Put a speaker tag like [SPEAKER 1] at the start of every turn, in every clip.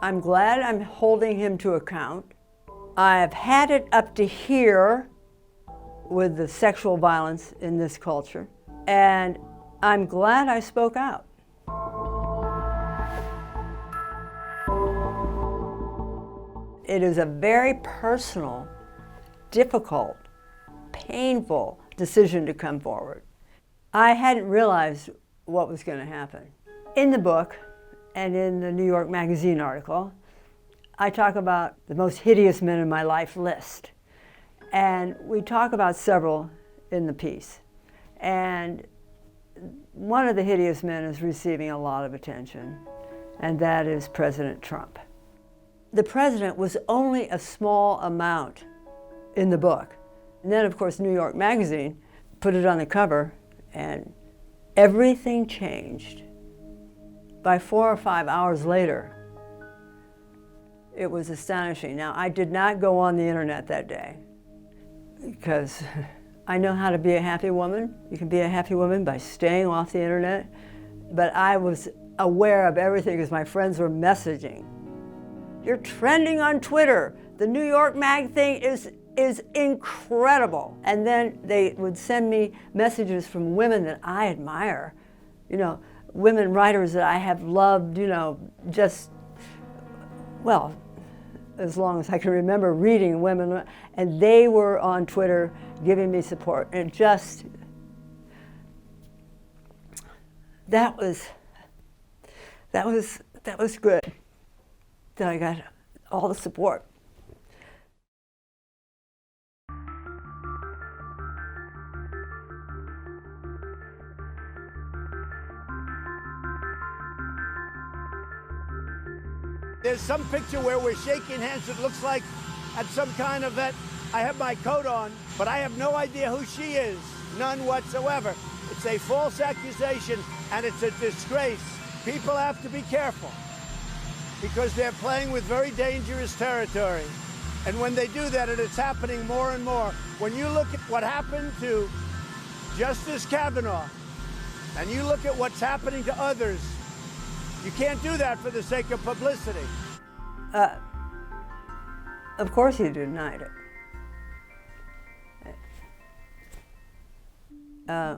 [SPEAKER 1] I'm glad I'm holding him to account. I've had it up to here with the sexual violence in this culture, and I'm glad I spoke out. It is a very personal, difficult, painful decision to come forward. I hadn't realized what was going to happen. In the book and in the New York Magazine article, I talk about the most hideous men in my life list. And we talk about several in the piece. And one of the hideous men is receiving a lot of attention, and that is President Trump. The president was only a small amount in the book. And then, of course, New York Magazine put it on the cover, and everything changed. By 4 or 5 hours later, it was astonishing. Now, I did not go on the internet that day because I know how to be a happy woman. You can be a happy woman by staying off the internet. But I was aware of everything because my friends were messaging. You're trending on Twitter. The New York Mag thing is incredible. And then they would send me messages from women that I admire, you know, women writers that I have loved, you know, just, well, as long as I can remember reading women, and they were on Twitter giving me support. And just, that was good, that I got all the support.
[SPEAKER 2] There's some picture where we're shaking hands. It looks like at some kind of event. I have my coat on, but I have no idea who she is. None whatsoever. It's a false accusation, and it's a disgrace. People have to be careful because they're playing with very dangerous territory. And when they do that, and it's happening more and more, when you look at what happened to Justice Kavanaugh, and you look at what's happening to others, you can't do that for the sake of publicity.
[SPEAKER 1] Of course he denied it.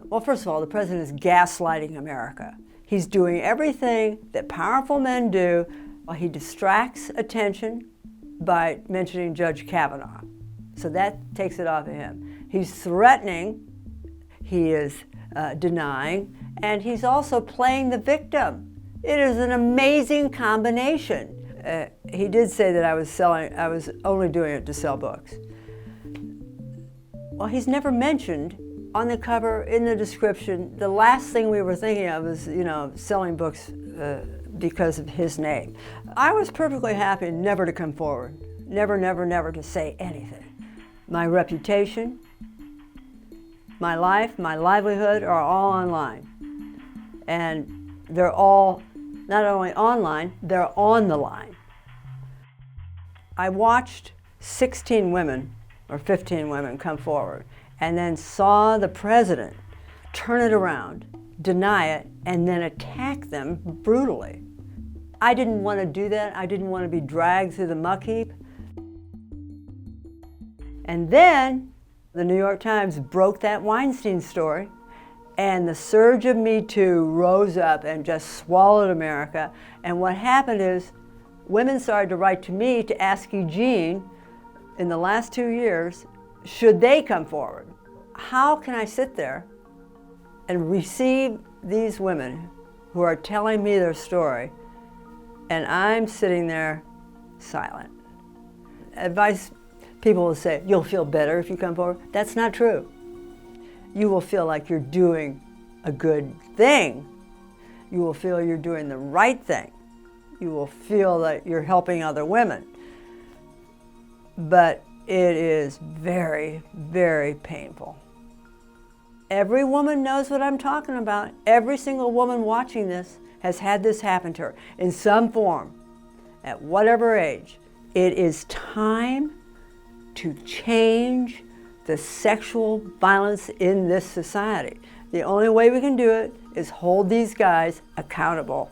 [SPEAKER 1] Well, first of all, the president is gaslighting America. He's doing everything that powerful men do while he distracts attention by mentioning Judge Kavanaugh. So that takes it off of him. He's threatening, he is denying, and he's also playing the victim. It is an amazing combination. He did say that I was only doing it to sell books. Well, he's never mentioned on the cover, in the description, the last thing we were thinking of is, you know, selling books because of his name. I was perfectly happy never to come forward, never to say anything. My reputation, my life, my livelihood are all online. And they're all not only online, they're on the line. I watched 16 women or 15 women come forward and then saw the president turn it around, deny it, and then attack them brutally. I didn't want to do that. I didn't want to be dragged through the muck heap. And then the New York Times broke that Weinstein story, and the surge of Me Too rose up and just swallowed America. And what happened is women started to write to me to ask Eugene in the last 2 years, should they come forward? How can I sit there and receive these women who are telling me their story, and I'm sitting there silent? Advice people will say, you'll feel better if you come forward. That's not true. You will feel like you're doing a good thing. You will feel you're doing the right thing. You will feel that you're helping other women. But it is very, very painful. Every woman knows what I'm talking about. Every single woman watching this has had this happen to her in some form, at whatever age. It is time to change the sexual violence in this society. The only way we can do it is hold these guys accountable.